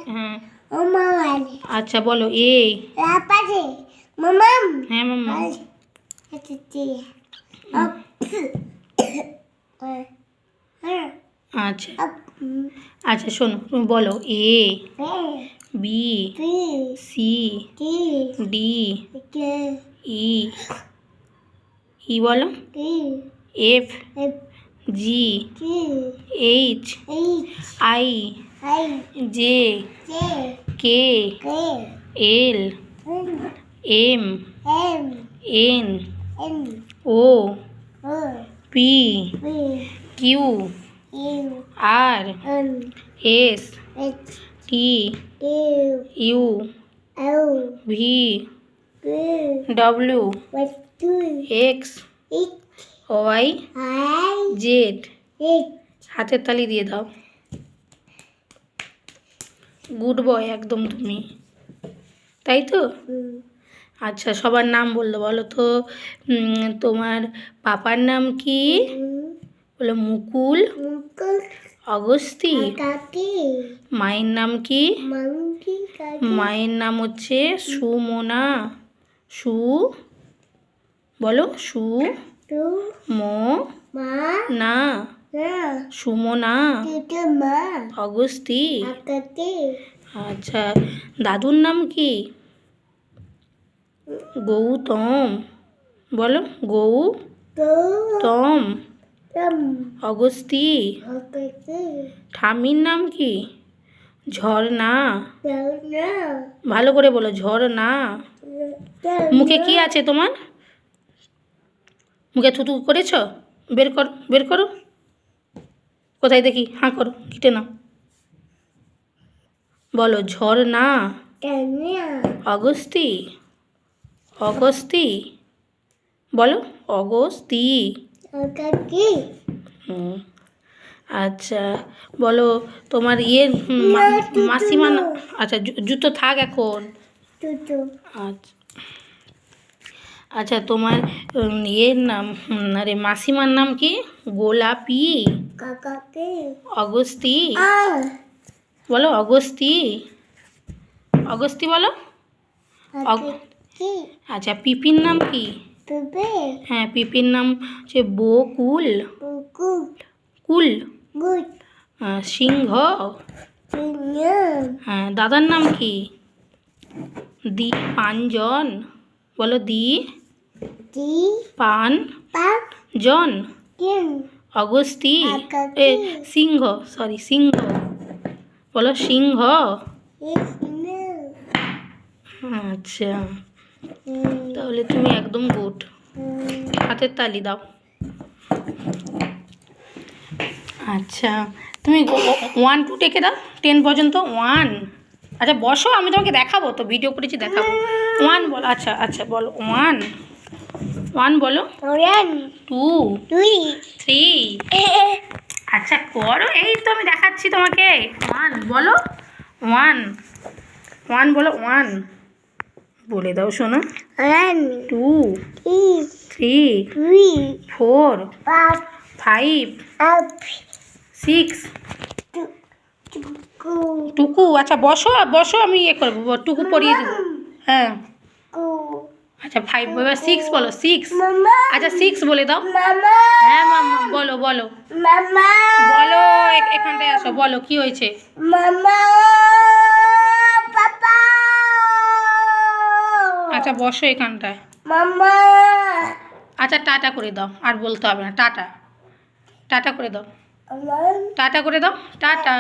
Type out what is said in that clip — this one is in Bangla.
হ্যাঁ আচ্ছা বলো এ হ্যাঁ মাম্মা আচ্ছা আচ্ছা শোনো তুমি বলো A B C D E E বলো F G H I J K L M N O P Q R S T U V W X Y Z হাতের তালি দিয়ে দাও গুড বয় একদম তুমি তাই তো আচ্ছা সবার নাম বললো বলো তো তোমার পাপার নাম কি বলো মুকুল অগস্তি মায়ের নাম কি মায়ের নাম হচ্ছে সুমনা সু বলো সু মো না সুমনা অগস্তি আচ্ছা দাদুর নাম কি গৌতম বলো গৌতম অগস্তি ঠাম্মির নাম কি ঝর্ণা ভালো করে বলো ঝর্ণা মুখে কি আছে তোমার মুখে থুতু করেছ বের করো কোথায় দেখি হাঁ করো কেটে নাও বলো ঝর্ণা অগস্তি বলো অগস্তি আচ্ছা বলো তোমার মাসিমা আচ্ছা জুতো থাক এখন আচ্ছা আচ্ছা তোমার নাম আরে মাসিমার নাম কি গোলাপি অগস্তি বলো অগস্তি বলো আচ্ছা পিপির নাম কি হ্যাঁ পিপির নাম হচ্ছে বকুল সিংহ হ্যাঁ দাদার নাম কি দীপাঞ্জন বলো দীপাঞ্জন অগস্তি সিংহ বলো সিংহ আচ্ছা তাহলে তুমি একদম গুড হাতের তালি দাও আচ্ছা তুমি 1 2 টেকে দাও 10 পর্যন্ত 1 আচ্ছা বসো আমি তোমাকে দেখাবো তো ভিডিও করেছি দেখাবো 1 বলো আচ্ছা বলো 1 বলো 2 3 আচ্ছা করো এই তো আমি দেখাচ্ছি তোমাকে 1 বলো 1 বলো 1 বলে দাও শোনো 2 3 4 5 6 টুকু আচ্ছা বসো আমি ইয়ে করবো টুকু পরিয়ে দেবো হ্যাঁ আচ্ছা 5 বলো 6 বলো 6 আচ্ছা 6 বলে দাও হ্যাঁ মাম্মা বলো বলো এখানটায় আসো বলো কি হয়েছে আচ্ছা বসো এখানটায় আচ্ছা টাটা করে দাও আর বলতে হবে না টাটা করে দাও টাটা